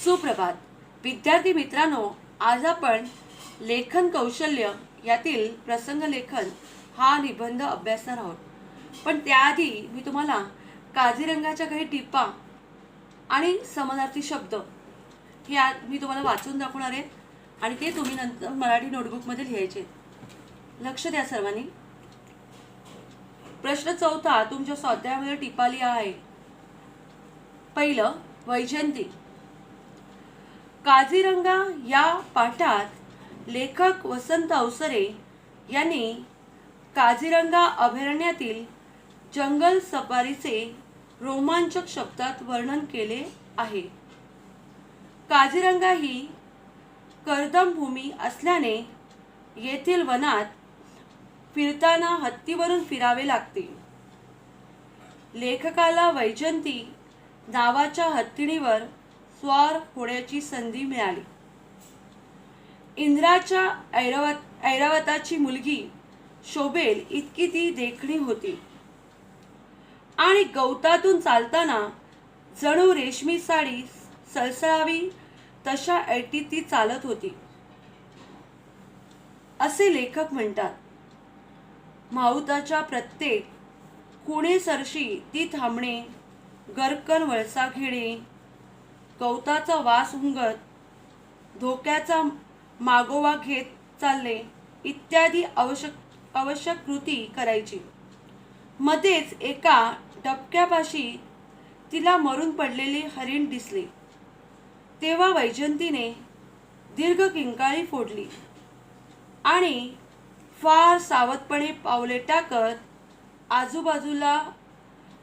सुप्रभात विद्यार्थी मित्रांनो, आज आपण लेखन कौशल्य यातील प्रसंग लेखन हा निबंध अभ्यासणार आहोत. पण त्याआधी मी तुम्हाला काझीरंगाच्या काही टिपा आणि समानार्थी शब्द हे आज मी तुम्हाला वाचून दाखवणार आहे आणि ते तुम्ही नंतर मराठी नोटबुकमध्ये लिहायचे. लक्ष द्या सर्वांनी. प्रश्न चौथा तुमच्या स्वाध्यायामध्ये टिपा लिहा आहे. पहिलं, वैजयंती. काझीरंगा या पाठात लेखक वसंत अवसरे यांनी काझीरंगा अभयारण्यातील जंगल सफारीचे रोमांचक शब्दात वर्णन केले आहे. काझीरंगा ही कर्दम भूमी असल्याने येथील वनात फिरताना हत्तीवरून फिरावे लागते. लेखकाला वैजयंती नावाच्या हत्तीणीवर स्वार होण्याची संधी मिळाली. इंद्राच्या ऐरावताची मुलगी शोभेल इतकी ती देखणी होती आणि गवतातून चालताना जणू रेशमी साडी सळसळावी तशा ऐटीत ती चालत होती असे लेखक म्हणतात. माहुताच्या प्रत्येक कुणेसरशी ती थांबणे, गरकन वळसा घेणे, गवताचा वास हुंगत धोक्याचा मागोवा घेत चालणे इत्यादी आवश्यक कृती करायची. मध्येच एका डबक्यापाशी तिला मरून पडलेले हरिण दिसले. तेव्हा वैजयंतीने दीर्घ किंकाळी फोडली आणि फार सावधपणे पावले टाकत आजूबाजूला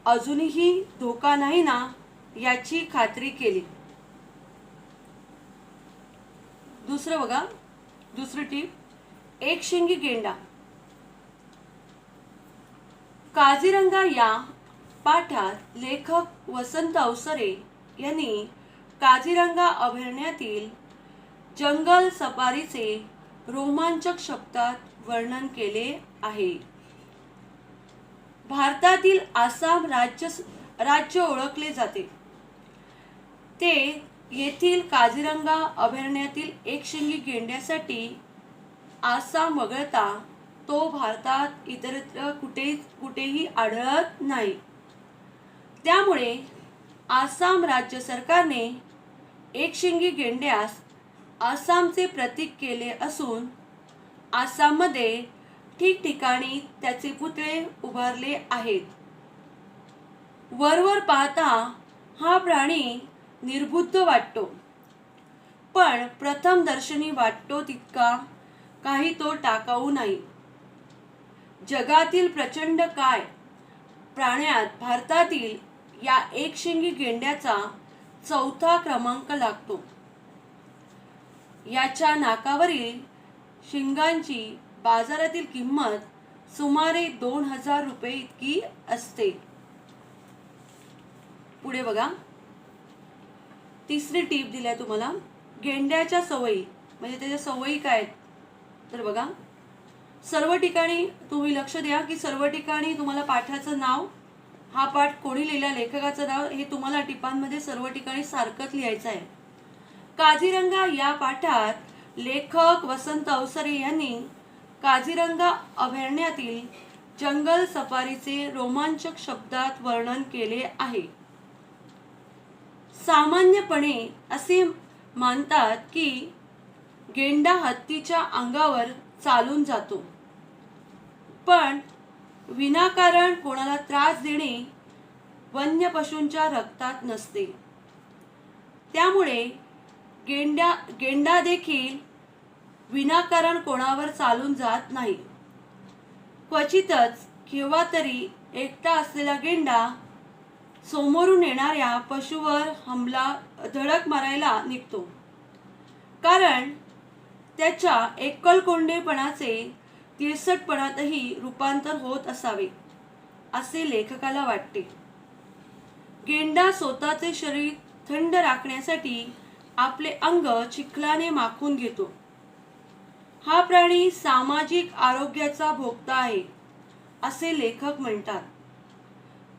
अजूनही धोका नाही ना याची खात्री केली. दुसरं बघा, दुसरी टीप, एकशिंगी गेंडा. काझीरंगा या पाठात लेखक वसंत अवसरे यांनी काझीरंगा अभयारण्यातील जंगल सफारीचे रोमांचक शब्दात वर्णन केले आहे. भारतातील आसाम राज्य ओळखले जाते. ते येथील काझीरंगा अभयारण्यातील एकशिंगी गेंड्यासाठी आसाम वगळता तो भारतात इतरत्र कुठेही आढळत नाही. त्यामुळे आसाम राज्य सरकारने एकशिंगी गेंड्यास आसामचे प्रतीक केले असून आसाममध्ये ठिकठिकाणी त्याचे पुतळे उभारले आहेत. वरवर पाहता हा प्राणी निर्बुद्ध वाटतो, पण प्रथम दर्शनी वाटतो तितका काही तो टाकाऊ नाही. जगातील प्रचंड काय प्राण्यात भारतातील या एकशिंगी गेंड्याचा चौथा क्रमांक लागतो. याच्या नाकावरील शिंगांची बाजारातील किंमत सुमारे 2000 रुपये इतकी असते. पुढे बघा, तिसरी टीप दिली आहे तुम्हाला. गेंड्याच्या सवयी म्हणजे त्याच्या सवयी काय तर बघा, सर्व ठिकाणी तुम्ही लक्ष द्या की सर्व ठिकाणी तुम्हाला पाठाचं नाव, हा पाठ कोणी लिहिला, लेखकाचं नाव हे तुम्हाला टिपांमध्ये सर्व ठिकाणी सारखंच लिहायचं आहे. काझीरंगा या पाठात लेखक वसंत अवसरे यांनी काझीरंगा अभयारण्यातील जंगल सफारीचे रोमांचक शब्दात वर्णन केले आहे. सामान्यपणे असे मानतात की गेंडा हत्तीच्या अंगावर चालून जातो, पण विनाकारण कोणाला त्रास देणे वन्य पशूंच्या रक्तात नसते. त्यामुळे गेंडा देखील विनाकारण कोणावर चालून जात नाही. क्वचितच केव्हा तरी एकटा असलेला गेंडा समोरून येणाऱ्या पशुवर धडक मारायला निघतो, कारण त्याच्या एकलकोंडेपणाचे तिरसटपणातही रूपांतर होत असावे असे लेखकाला वाटते. गेंडा स्वतःचे शरीर थंड राखण्यासाठी आपले अंग चिखलाने माखून घेतो. हा प्राणी सामाजिक आरोग्याचा भोक्ता आहे असे लेखक म्हणतात,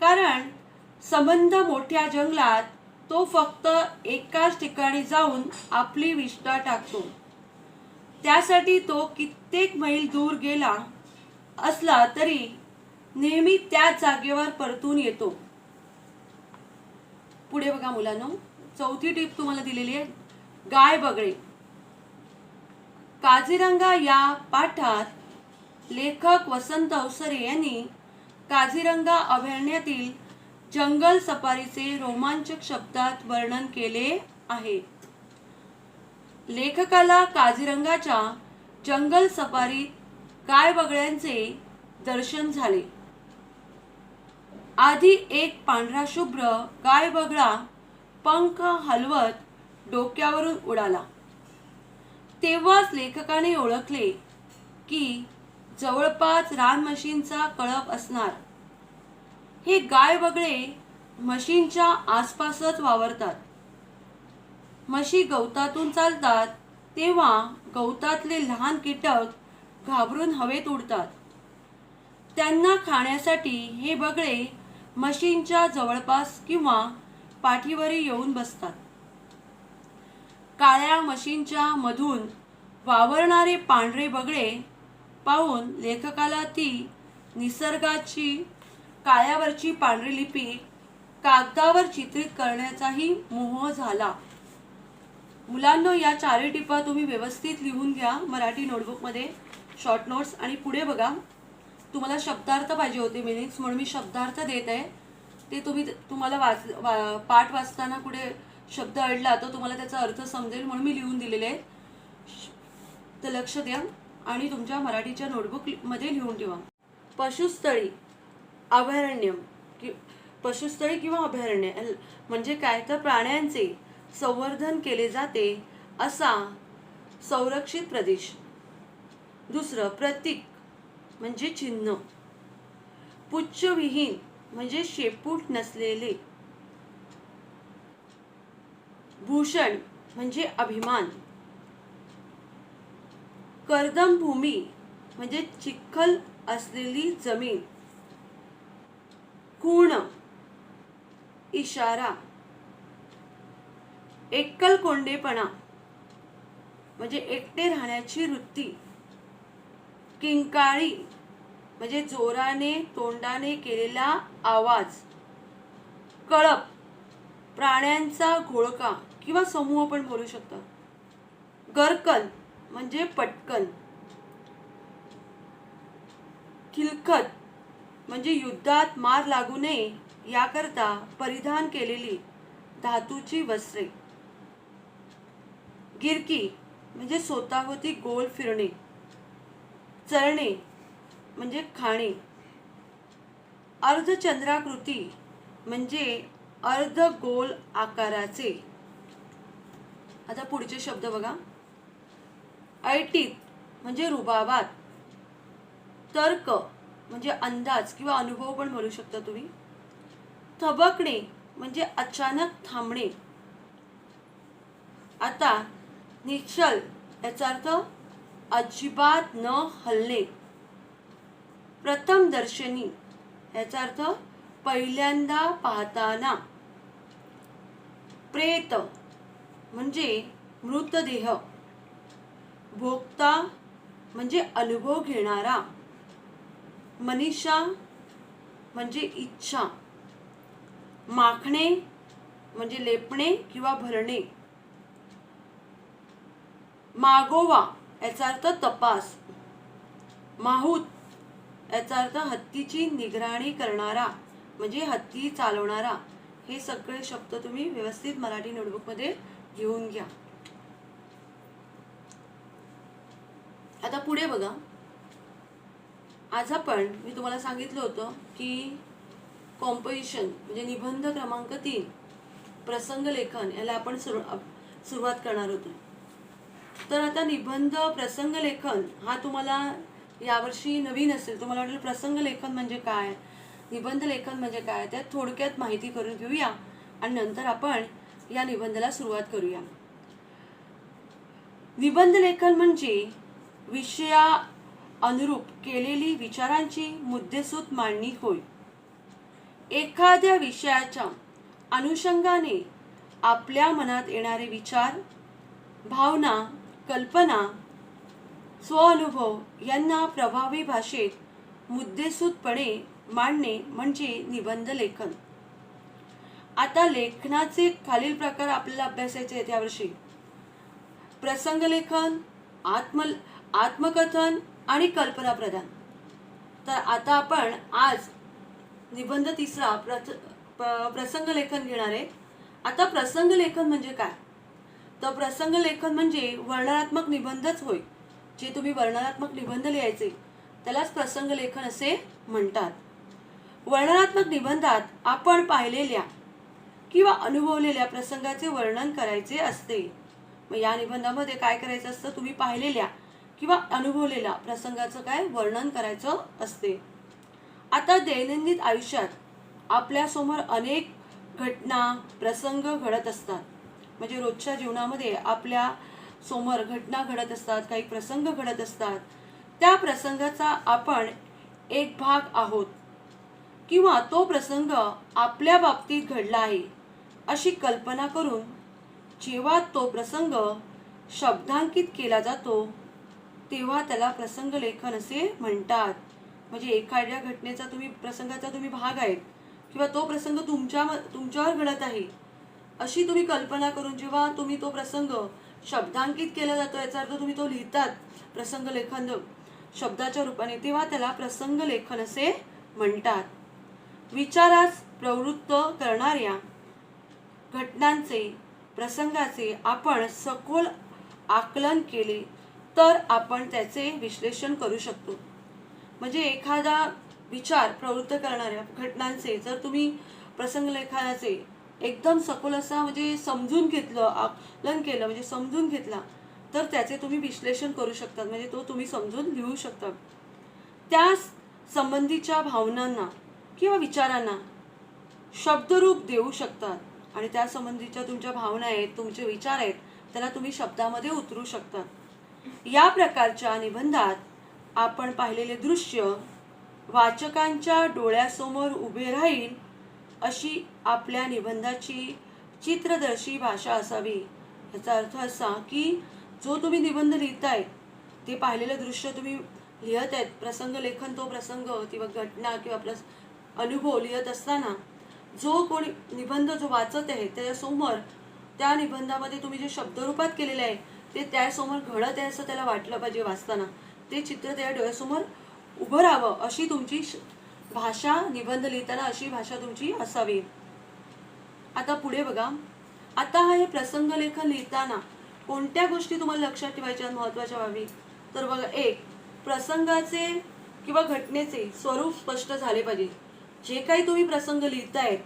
कारण संबंध मोठ्या जंगलात तो फक्त एकाच ठिकाणी जाऊन आपली विष्ठा टाकतो. त्यासाठी तो कित्येक मैल दूर गेला असला तरी नेहमी त्याच जागेवर परतून येतो. पुढे बघा मुलांनो, चौथी टीप तुम्हाला दिलेली आहे, गाय बगळे. काझीरंगा या पाठात लेखक वसंत अवसरे यांनी काझीरंगा अभयारण्यातील जंगल सफारीचे रोमांचक शब्दात वर्णन केले आहे. लेखकाला काझीरंगाच्या जंगल सफारीत गाय बगळ्यांचे दर्शन झाले. आधी एक पांढरा शुभ्र गाय बगळा पंख हलवत डोक्यावरून उडाला. तेव्हाच लेखकाने ओळखले की जवळपास रानमशींचा कळप असणार. हे गाय बगळे म्हशींच्या आसपासच वावरतात. म्हशी गवतातून चालतात तेव्हा गवतातले लहान कीटक घाबरून हवेत उडतात. त्यांना खाण्यासाठी हे बगळे म्हशींच्या जवळपास किंवा पाठीवर येऊन बसतात. काळ्या म्हशींच्या मधून वावरणारे पांढरे बगळे पाहून लेखकाला ती निसर्गाची काळ्यावरची पांढरी लिपी कागदावर चित्रित करण्याचाही मोह झाला. मुलांनो, या चारही टिपा तुम्ही व्यवस्थित लिहून घ्या मराठी नोटबुकमध्ये, शॉर्ट नोट्स. आणि पुढे बघा, तुम्हाला शब्दार्थ पाहिजे होते मिनिंग्स, म्हणून मी शब्दार्थ देत आहे. ते तुम्हाला पाठ वाचताना कुठे शब्द अडला तर तुम्हाला त्याचा अर्थ समजेल म्हणून मी लिहून दिलेले आहेत. तर लक्ष द्या आणि तुमच्या मराठीच्या नोटबुकमध्ये लिहून ठेवा. पशुस्थळी अभयारण्य, पशुस्थळी किंवा अभयारण्य म्हणजे काय, तर प्राण्यांचे संवर्धन केले जाते असा संरक्षित प्रदेश. दुसरं, प्रतीक म्हणजे चिन्ह. पुच्छविहीन म्हणजे शेपूट नसलेले. भूषण म्हणजे अभिमान. कर्दम भूमी म्हणजे चिखल असलेली जमीन. खूण इशारा. एकलकोंडेपणा म्हणजे एकटे राहण्याची वृत्ती. किंकाळी म्हणजे जोराने तोंडाने केलेला आवाज. कळप प्राण्यांचा घोळका किंवा समूह पण बोलू शकतात. गर्कन म्हणजे पटकन. खिलखत म्हणजे युद्धात मार लागू नये याकरता परिधान केलेली धातूची वस्त्रे. गिरकी म्हणजे स्वतःभोवती गोल फिरणे. चरणे म्हणजे खाणे. अर्धचंद्राकृती म्हणजे अर्ध गोल आकाराचे. आता पुढचे शब्द बघा. ऐटीत म्हणजे रुबाबात. तर्क म्हणजे अंदाज किंवा अनुभव पण म्हणू शकता तुम्ही. थबकणे म्हणजे अचानक थांबणे. आता निश्चल याचा अर्थ अजिबात न हलणे. प्रथम दर्शनी याचा अर्थ पहिल्यांदा पाहताना. प्रेत म्हणजे मृतदेह. भोक्ता म्हणजे अनुभव घेणारा. मनीषा म्हणजे इच्छा. माखणे म्हणजे लेपणे किंवा भरणे. मागोवा याचा अर्थ तपास. माहूत याचा अर्थ हत्तीची निगराणी करणारा म्हणजे हत्ती चालवणारा. हे सगळे शब्द तुम्ही व्यवस्थित मराठी नोटबुकमध्ये घेऊन घ्या. आता पुढे बघा. आज मी तुम्हाला सांगितलं होतं की कॉम्पोजिशन म्हणजे निबंध क्रमांक 3 प्रसंग लेखन याला आपण सुरुवात करणार होतो. तर आता निबंध प्रसंग लेखन हा तुम्हाला यावर्षी नवीन असेल. तुम्हाला वाटेल प्रसंग लेखन म्हणजे काय, निबंध लेखन म्हणजे काय, त्यात थोडक्यात माहिती करून घेऊया आणि नंतर आपण या निबंधाला सुरुवात करूया. निबंध लेखन म्हणजे विषया अनुरूप केलेली विचारांची मुद्देसूद मांडणी होय. एखाद्या विषयाच्या अनुषंगाने आपल्या मनात येणारे विचार, भावना, कल्पना, स्वअनुभव यांना प्रभावी भाषेत मुद्देसूदपणे मांडणे म्हणजे निबंध लेखन. आता लेखनाचे खालील प्रकार आपल्याला अभ्यासायचे आहेत यावर्षी. प्रसंग लेखन, आत्मकथन आणि कल्पना प्रदान. तर आता आपण आज निबंध तिसरा प्रसंग लेखन घेणार आहे. आता प्रसंग लेखन म्हणजे काय? तर प्रसंग लेखन म्हणजे वर्णनात्मक निबंधच होय. जे तुम्ही वर्णनात्मक निबंध लिहायचे त्यालाच प्रसंग लेखन असे म्हणतात. वर्णनात्मक निबंधात आपण पाहिलेल्या किंवा अनुभवलेल्या प्रसंगाचे वर्णन करायचे असते. मग या निबंधामध्ये काय करायचं असतं? तुम्ही पाहिलेल्या किंवा अनुभवलेल्या प्रसंगाचं काय वर्णन करायचं असते. आता दैनंदिन आयुष्यात आपल्यासमोर अनेक घटना, प्रसंग घडत असतात. म्हणजे रोजच्या जीवनामध्ये आपल्या समोर घटना घडत असतात, काही प्रसंग घडत असतात. त्या प्रसंगाचा आपण एक भाग आहोत किंवा तो प्रसंग आपल्या बाबतीत घडला आहे अशी कल्पना करून जेव्हा तो प्रसंग शब्दांकित केला जातो तेव्हा त्याला प्रसंग लेखन असे म्हणतात. म्हणजे एखाद्या घटनेचा प्रसंगाचा तुम्ही भाग आहेत किंवा तो प्रसंग तुमच्यावर घडत आहे अशी तुम्ही कल्पना करून जेव्हा तुम्ही तो प्रसंग शब्दांकित केला जातो, याचा अर्थ तुम्ही तो लिहितात प्रसंग लेखन शब्दाच्या रूपाने, तेव्हा त्याला प्रसंग लेखन असे म्हणतात. विचारास प्रवृत्त करणाऱ्या घटनांचे, प्रसंगाचे आपण सखोल आकलन केले तर आपण त्याचे विश्लेषण करू शकतो. म्हणजे एखादा विचार प्रवृत्त करणाऱ्या घटनांचे जर तुम्ही प्रसंग लेखनाचे एकदम सखोल असा म्हणजे समजून घेतलं, आकलन केलं, म्हणजे समजून घेतला तर त्याचे तुम्ही विश्लेषण करू शकतात. म्हणजे तो तुम्ही समजून लिहू शकता. त्या संबंधीच्या भावनांना किंवा विचारांना शब्दरूप देऊ शकतात आणि त्या संबंधीच्या तुमच्या भावना आहेत, तुमचे विचार आहेत, त्याला तुम्ही शब्दामध्ये उतरू शकता. या प्रकारच्या निबंधात आपण पाहिलेले दृश्य वाचकांच्या डोळ्यासमोर उभे राहील अशी आपल्या निबंधाची चित्रदर्शी भाषा असावी. याचा अर्थ असा की जो तुम्ही निबंध लिहिताय ते पाहिलेलं दृश्य तुम्ही लिहत आहेत, प्रसंग लेखन, तो प्रसंग किंवा घटना किंवा अनुभव लिहत असताना जो कोणी निबंध जो वाचत आहे त्याच्यासमोर त्या निबंधामध्ये तुम्ही जे शब्दरूपात केलेले आहे ते त्यासमोर घडत आहे असं त्याला वाटलं पाहिजे. वाचताना ते चित्र त्या डोळ्यासमोर उभं राहावं अशी तुमची भाषा, निबंध लिहिताना अशी भाषा तुमची असावी. आता पुढे बघा. आता हे प्रसंग लेखन लिहिताना कोणत्या गोष्टी तुम्हाला लक्षात ठेवायच्या महत्त्वाच्या व्हावी? तर बघा, एक, प्रसंगाचे किंवा घटनेचे स्वरूप स्पष्ट झाले पाहिजे. जे काही तुम्ही प्रसंग लिहिताय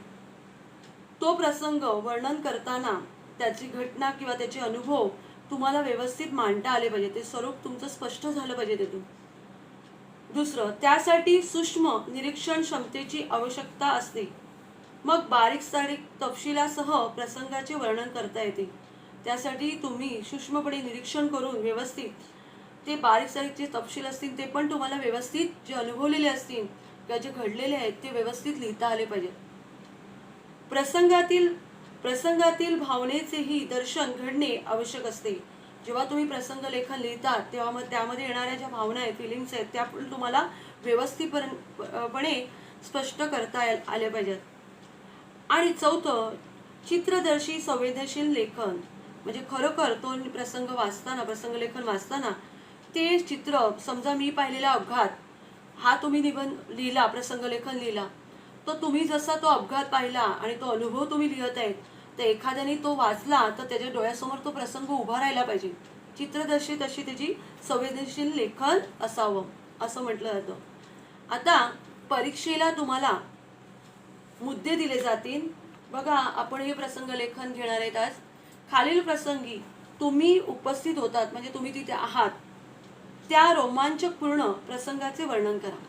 तो प्रसंग वर्णन करताना त्याची घटना किंवा त्याचे अनुभव तुम्हाला व्यवस्थित मांडता आले पाहिजे. ते स्वरूप तुमचं स्पष्ट झालं पाहिजे त्यातून. दुसरं, त्यासाठी सूक्ष्म निरीक्षण क्षमतेची आवश्यकता असते. मग बारीक सारीक तपशिलासह प्रसंगाचे वर्णन करता येते. त्यासाठी तुम्ही सूक्ष्मपणे निरीक्षण करून व्यवस्थित ते बारीक सारीक जे तपशील असतील ते पण तुम्हाला व्यवस्थित, जे अनुभवलेले असतील किंवा जे घडलेले आहेत ते व्यवस्थित लिहिता आले पाहिजे. प्रसंगातील भावनेचेही दर्शन घडणे आवश्यक असते. जेव्हा तुम्ही प्रसंग लेखन लिहितात तेव्हा मग त्यामध्ये येणाऱ्या ज्या भावना आहेत, फिलिंग्स आहेत, त्या पण तुम्हाला व्यवस्थितपणे स्पष्ट करता आल्या पाहिजेत. आणि चौथं, चित्रदर्शी संवेदनशील लेखन. म्हणजे खरोखर तो प्रसंग लेखन वाचताना ते चित्र, समजा मी पाहिलेला अपघात हा तुम्ही निबंध लिहिला, प्रसंग लेखन लिहिला, तर तुम्ही जसा तो अपघात पाहिला आणि तो अनुभव तुम्ही लिहत आहेत तर एखाद्याने तो वाचला तर त्याच्या डोळ्यासमोर तो प्रसंग उभा राहायला पाहिजे. चित्रदर्शी तशी त्याची संवेदनशील लेखन असावं असं म्हटलं जातं. आता परीक्षेला तुम्हाला मुद्दे दिले जातील. बघा, आपण हे प्रसंग लेखन घेणार आहेत आज. खालील प्रसंगी तुम्ही उपस्थित होतात, म्हणजे तुम्ही तिथे आहात, त्या रोमांचकपूर्ण प्रसंगाचे वर्णन करा.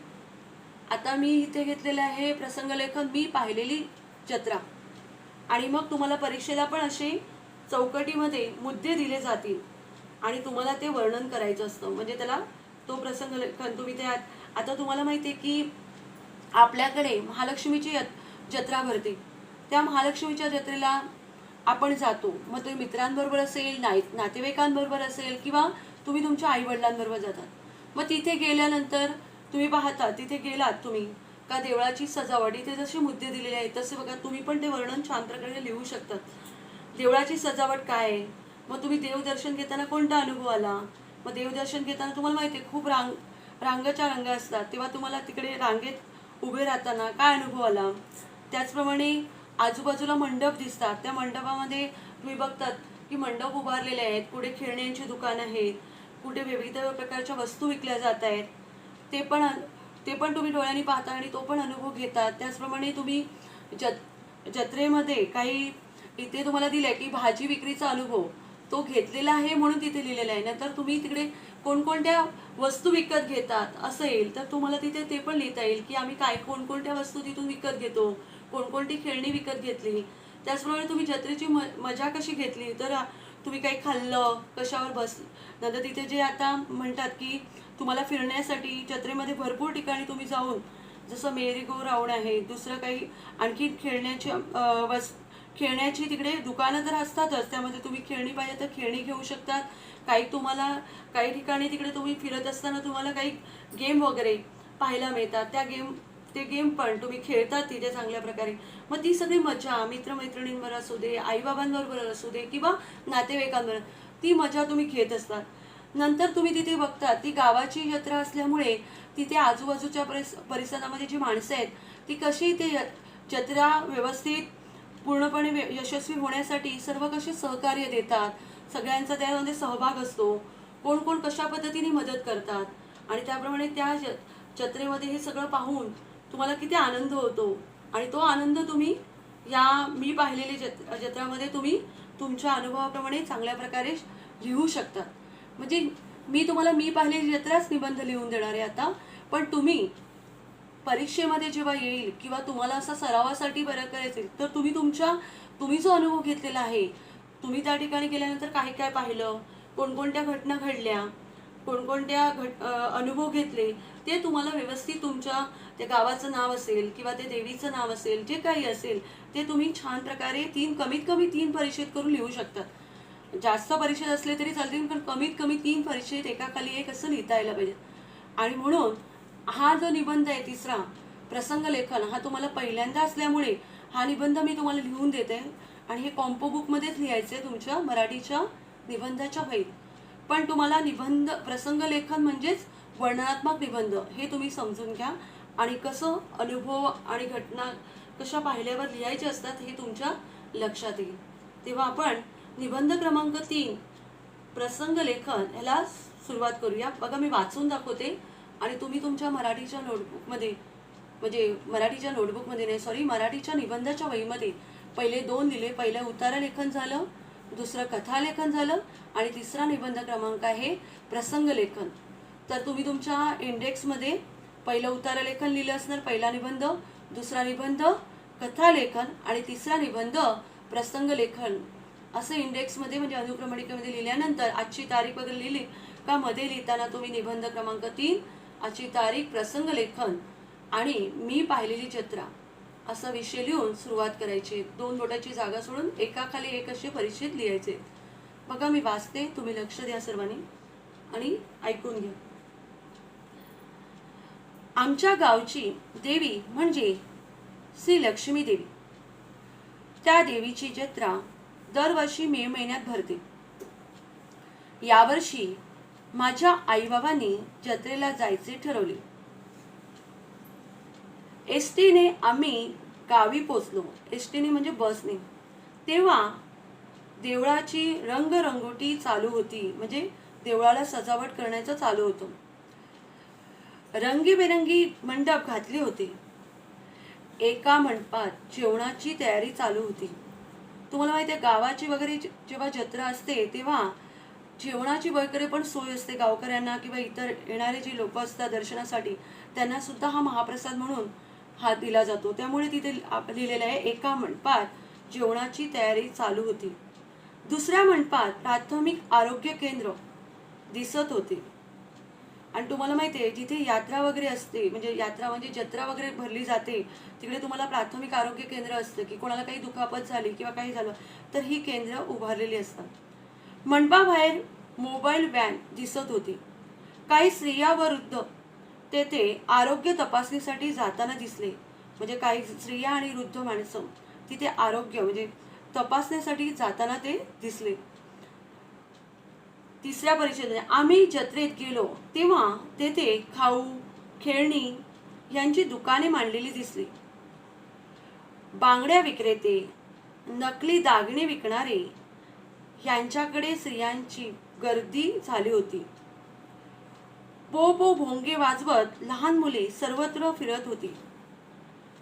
आता मी इथे घेतलेलं आहे प्रसंग लेखन, मी पाहिलेली जत्रा. आणि मग तुम्हाला परीक्षेला पण असे चौकटीमध्ये मुद्दे दिले जातील आणि तुम्हाला ते वर्णन करायचं असतं. म्हणजे त्याला तो प्रसंग लेखन तुम्ही त्यात. आता तुम्हाला माहिती आहे की आपल्याकडे महालक्ष्मीची जत्रा भरते. त्या महालक्ष्मीच्या जत्रेला आपण जातो, मग ते मित्रांबरोबर असेल, नातेवाईकांबरोबर असेल, किंवा तुम्ही तुमच्या आईवडिलांबरोबर जातात. मग तिथे गेल्यानंतर तुम्ही पाहता, तिथे गेलात तुम्ही का देवळाची सजावट, इथे जसे मुद्दे दिलेले आहेत तसे बघा, तुम्ही पण ते वर्णन छान प्रकारे लिहू शकतात. देवळाची सजावट काय आहे, मग तुम्ही देवदर्शन घेताना कोणता अनुभव आला. मग देवदर्शन घेताना तुम्हाला माहिती आहे खूप रांगाच्या रांगा असतात, तेव्हा तुम्हाला तिकडे रांगेत उभे राहताना काय अनुभव आला. त्याचप्रमाणे आजूबाजूला मंडप दिसतात, त्या मंडपामध्ये तुम्ही बघतात की मंडप उभारलेले आहेत, पुढे खेळण्यांची दुकानं आहेत, कुठे विविध प्रकारच्या वस्तू विकल्या जात आहेत, ते पण तुम्ही डोळ्यांनी पाहता आणि तो पण अनुभव घेतात. त्याचप्रमाणे तुम्ही जत्रेमध्ये काही इथे तुम्हाला दिलंय की भाजी विक्रीचा अनुभव तो घेतलेला आहे म्हणून तिथे लिहिलेला आहे. नंतर तुम्ही तिकडे कोणकोणत्या वस्तू विकत घेतात असेल तर तुम्हाला तिथे ते पण लिहिता येईल की आम्ही कोणकोणत्या वस्तू तिथून विकत घेतो, कोणकोणती खेळणी विकत घेतली. त्याचप्रमाणे तुम्ही जत्रेची मजा कशी घेतली, तर तुम्ही काही खाल्लं, कशावर नंतर तिथे जे आता म्हणतात की तुम्हाला फिरण्यासाठी जत्रेमध्ये भरपूर ठिकाणी तुम्ही जाऊन, जसं मेरी गो राऊंड आहे, दुसरं काही आणखी खेळण्याची तिकडे दुकानं तर असतातच, त्यामध्ये तुम्ही खेळणी पाहिजे तर खेळणी घेऊ शकतात. काही ठिकाणी तिकडे तुम्ही फिरत असताना तुम्हाला काही गेम वगैरे पाहायला मिळतात, ते गेम पण तुम्ही खेळतात तिथे चांगल्या प्रकारे. मग ती सगळी मजा मित्रमैत्रिणींबरोबर असू दे, आईबाबांबरोबर असू दे, किंवा नातेवाईकांबरोबर, ती मजा तुम्ही घेत असतात. नंतर तुम्ही तिथे बघता ती गावाची जत्रा असल्यामुळे तिथे आजूबाजूच्या परिसरामध्ये जी माणसं आहेत ती कशी ते जत्रा व्यवस्थित पूर्णपणे यशस्वी होण्यासाठी सर्व कसे सहकार्य देतात, सगळ्यांचा त्यामध्ये सहभाग असतो, कोण कोण कशा पद्धतीने मदत करतात आणि त्याप्रमाणे त्या जत्रेमध्ये हे सगळं पाहून तुम्हाला किती आनंद होतो. आणि तो आनंद तुम्ही मी पाहिलेली जत्रामध्ये तुम्ही तुमच्या अनुभवाप्रमाणे चांगल्या प्रकारे लिहू शकता. म्हणजे मी तुम्हाला मी पाहिलेली जत्राच निबंध लिहून देणार आहे आता, पण तुम्ही परीक्षेमध्ये जेव्हा येईल किंवा तुम्हाला असा सरावासाठी बरं करायचे तर तुम्ही जो अनुभव घेतलेला आहे, तुम्ही त्या ठिकाणी गेल्यानंतर काय काय पाहिलं, कोणकोणत्या घटना घडल्या, कोणकोणत्या अनुभव घेतले, ते तुम्हाला व्यवस्थित तुमच्या त्या गावाचं नाव असेल किंवा ते देवीचं नाव असेल, जे काही असेल ते तुम्ही छान प्रकारे कमीत कमी 3 परिच्छेद करून लिहू शकतात. जास्त परिच्छेद असले तरी चालतील, पण कमीत कमी 3 परिच्छेद एकाखाली एक असं लिहिता यायला पाहिजे. आणि म्हणून हा जो निबंध आहे तिसरा प्रसंग लेखन, हा तुम्हाला पहिल्यांदा असल्यामुळे हा निबंध मी तुम्हाला लिहून देते आणि हे कॉम्पो बुकमध्येच लिहायचे तुमच्या मराठीच्या निबंधाच्या वहीत. पण तुम्हाला प्रसंग लेखन म्हणजेच वर्णनात्मक निबंध हे तुम्ही समजून घ्या आणि कसं अनुभव आणि घटना कशा पाहिल्यावर लिहायचे असतात हे तुमच्या लक्षात येईल. तेव्हा आपण निबंध क्रमांक 3 प्रसंग लेखन ह्याला सुरुवात करूया. बघा, मी वाचून दाखवते आणि तुम्ही तुमच्या मराठीच्या मराठीच्या निबंधाच्या वहीमध्ये पहिले 2 लिहिले. पहिलं उतारलेखन झालं, दुसरं कथालेखन झालं आणि तिसरा निबंध क्रमांक आहे प्रसंग लेखन. तर तुम्ही तुमच्या इंडेक्समध्ये पहिलं उतारलेखन लिहिलं असणार, पहिला निबंध, दुसरा निबंध कथालेखन आणि तिसरा निबंध प्रसंग लेखन असं इंडेक्समध्ये म्हणजे अनुक्रमणिकेमध्ये लिहिल्यानंतर आजची तारीख वगैरे लिहिली का मध्ये लिहिताना तुम्ही निबंध क्रमांक 3 आजची तारीख प्रसंग लेखन आणि मी पाहिलेली जत्रा असा विषय लिहून सुरुवात करायची. 2 बोटाची जागा सोडून एकाखाली एक असे परिच्छेद लिहायचे. बघा, मी वाचते, तुम्ही लक्ष द्या सर्वांनी आणि ऐकून घ्या. आमच्या गावची देवी म्हणजे श्री लक्ष्मी देवी. त्या देवीची जत्रा दरवर्षी मे महिन्यात भरते. यावर्षी माझ्या आईबाबांनी जत्रेला जायचे ठरवले. एसटीने आम्ही गावी पोचलो. एसटीने म्हणजे बसने. तेव्हा देवळाची रंगरंगोटी चालू होती, म्हणजे देवळाला सजावट करण्याचं चालू होतं. रंगीबेरंगी मंडप घातले होते. एका मंडपात जेवणाची तयारी चालू होती. तुम्हाला माहिती आहे, गावाची वगैरे जेव्हा जत्रा असते तेव्हा जेवणाची वगैरे पण सोय असते गावकऱ्यांना किंवा इतर येणारे जे लोक असतात दर्शनासाठी, त्यांना सुद्धा हा महाप्रसाद म्हणून हा दिला जातो. त्यामुळे तिथे लिहिलेलं आहे, एका मंडपात जेवणाची तयारी चालू होती. दुसऱ्या मंडपात प्राथमिक आरोग्य केंद्र दिसत होते आणि तुम्हाला माहिती आहे जिथे यात्रा वगैरे असते, म्हणजे यात्रा म्हणजे जत्रा वगैरे भरली जाते, तिकडे तुम्हाला प्राथमिक आरोग्य केंद्र असतं की कोणाला काही दुखापत झाली किंवा काही झालं तर ही केंद्र उभारलेली असतात. मंडपाबाहेर मोबाईल व्हॅन दिसत होती. काही स्त्रिया व वृद्ध तेथे आरोग्य तपासणीसाठी जाताना दिसले. म्हणजे काही स्त्रिया आणि वृद्ध माणसं तिथे आरोग्य म्हणजे तपासण्यासाठी जाताना ते दिसले. तिसऱ्या परिच्छेदाने आम्ही जत्रेत गेलो तेव्हा तेथे खाऊ, खेळणी यांची दुकाने मांडलेली दिसली. बांगड्या विक्रेते, नकली दागिने विकणारे यांच्याकडे स्त्रियांची गर्दी झाली होती. पो पो भोंगे वाजवत लहान मुले सर्वत्र फिरत होती.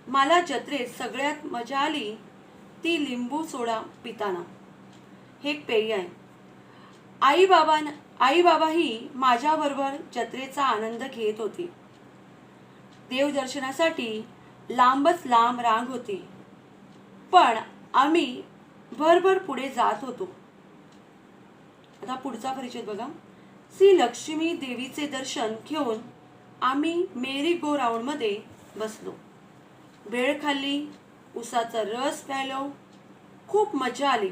मला जत्रेत सगळ्यात मजा आली ती लिंबू सोडा पिताना. हे एक पेय आहे. आई बाबाही माझ्याबरोबर जत्रेचा आनंद घेत होते. देवदर्शनासाठी लांबच लांब रांग होती, पण आम्ही भरभर पुढे जात होतो. आता पुढचा परिचय बघा. श्री लक्ष्मी देवीचे दर्शन घेऊन आम्ही मेरी गो राऊंड मध्ये बसलो. भेळ खाल्ली, उसाचा रस प्यायलो, खूप मजा आली.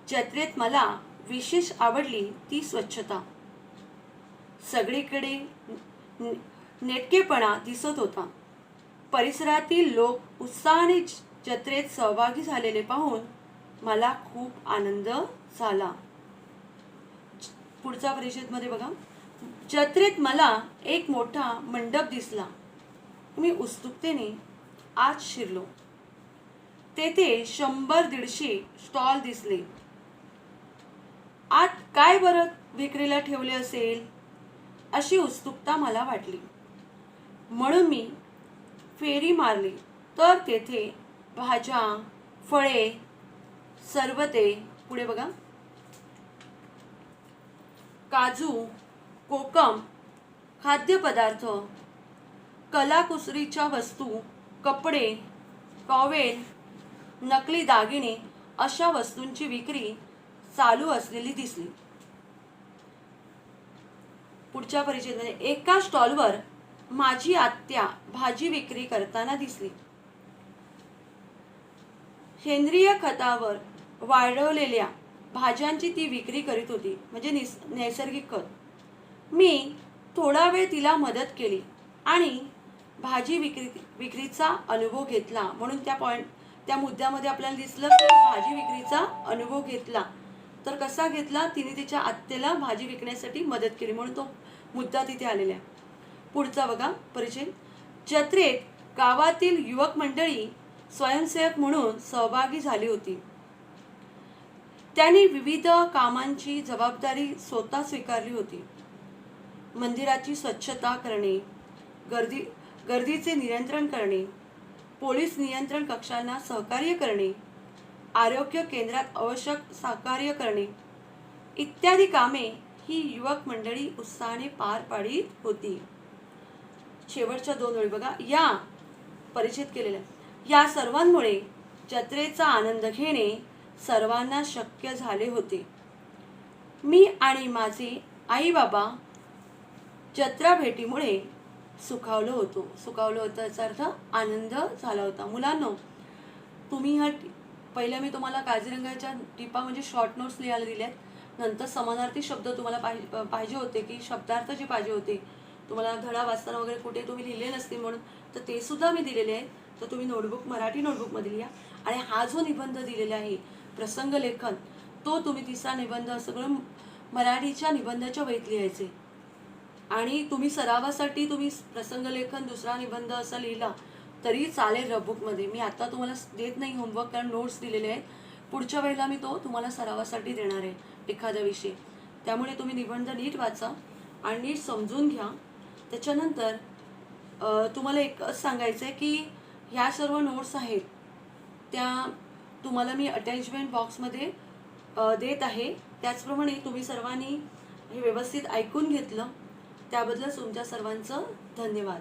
जत्रेत मला विशेष आवडली ती स्वच्छता. सगळीकडे नेटकेपणा दिसत होता. परिसरातील लोक उत्साहाने जत्रेत सहभागी झालेले पाहून मला खूप आनंद झाला. पुढचा परिच्छेद मध्ये बघा. जत्रेत मला एक मोठा मंडप दिसला. मी उत्सुकतेने आत शिरलो. तेथे 100-150 स्टॉल दिसले. आत काय बरं विक्रीला ठेवले असेल अशी उत्सुकता मला वाटली. म्हणून मी फेरी मारली तर तेथे भाज्या, फळे, सरबते, पुढे बघा, काजू, कोकम, खाद्यपदार्थ, कलाकुसरीच्या वस्तू, कपडे, टॉवेल, नकली दागिने अशा वस्तूंची विक्री चालू असलेली दिसली. पुढच्या परिच्छेदामध्ये एका स्टॉलवर माझी आत्या भाजी विक्री करताना दिसली. सेंद्रिय खतावर वाढवलेल्या भाज्यांची ती विक्री करीत होती, म्हणजे नैसर्गिक खत. मी थोडा वेळ तिला मदत केली आणि भाजी विक्रीचा अनुभव घेतला. म्हणून त्या मुद्द्यामध्ये आपल्याला दिसलं की भाजी विक्रीचा अनुभव घेतला. तर कसा घेतला? तिने तिच्या आत्याला भाजी विकण्यासाठी मदत केली, म्हणून तो मुद्दा तिथे आलेला आहे. पुढचा बघा परिचय. जत्रेत गावातील युवक मंडळी स्वयंसेवक म्हणून सहभागी झाली होती. त्यांनी विविध कामांची जबाबदारी स्वतः स्वीकारली होती. मंदिराची स्वच्छता करणे, गर्दीचे नियंत्रण करणे, पोलीस नियंत्रण कक्षांना सहकार्य करणे, आरोग्य केंद्रात आवश्यक सहकार्य करणे इत्यादी कामे ही युवक मंडळी उत्साहाने पार पाडित होती. शेवटच्या 2 ओळी बघा. या परिचित केलेल्या या सर्वांमुळे जत्रेचा आनंद घेणे सर्वांना शक्य झाले होते. मी आणि माझे आई बाबा जत्रा भेटीमुळे सुखावलो होतो याचा अर्थ आनंद झाला होता. मुलांनो, तुम्ही पहिल्या मी तुम्हाला काझीरंगाच्या टिपा म्हणजे शॉर्ट नोट्स लिहायला दिल्यात. नंतर समानार्थी शब्द तुम्हाला पाहिजे होते की शब्दार्थ जे पाहिजे होते तुम्हाला धडा वाचताना वगैरे कुठे तुम्ही लिहिले नसते म्हणून, तर ते सुद्धा मी दिलेले आहेत. तर तुम्ही मराठी नोटबुकमध्ये लिहा. आणि हा जो निबंध दिलेला आहे प्रसंग लेखन, तो तुम्ही तिसरा निबंध सगळं मराठीच्या निबंधाच्या वहीत लिहायचे. आणि तुम्ही सरावासाठी तुम्ही प्रसंग लेखन दुसरा निबंध असा लिहिला तरी चालेल रबुकमध्ये. मी आता तुम्हाला देत नाही होमवर्क, कारण नोट्स दिलेले आहेत. पुढच्या वेळेला मी तो तुम्हाला सरावासाठी देणार आहे एखादा विषय. त्यामुळे तुम्ही निबंध नीट वाचा आणि नीट समजून घ्या. त्याच्यानंतर तुम्हाला एकच सांगायचं आहे की ह्या सर्व नोट्स आहेत त्या तुम्हाला मी अटॅचमेंट बॉक्समध्ये देत आहे. त्याचप्रमाणे तुम्ही सर्वांनी हे व्यवस्थित ऐकून घेतलं त्याबद्दल तुमच्या सर्वांचं धन्यवाद.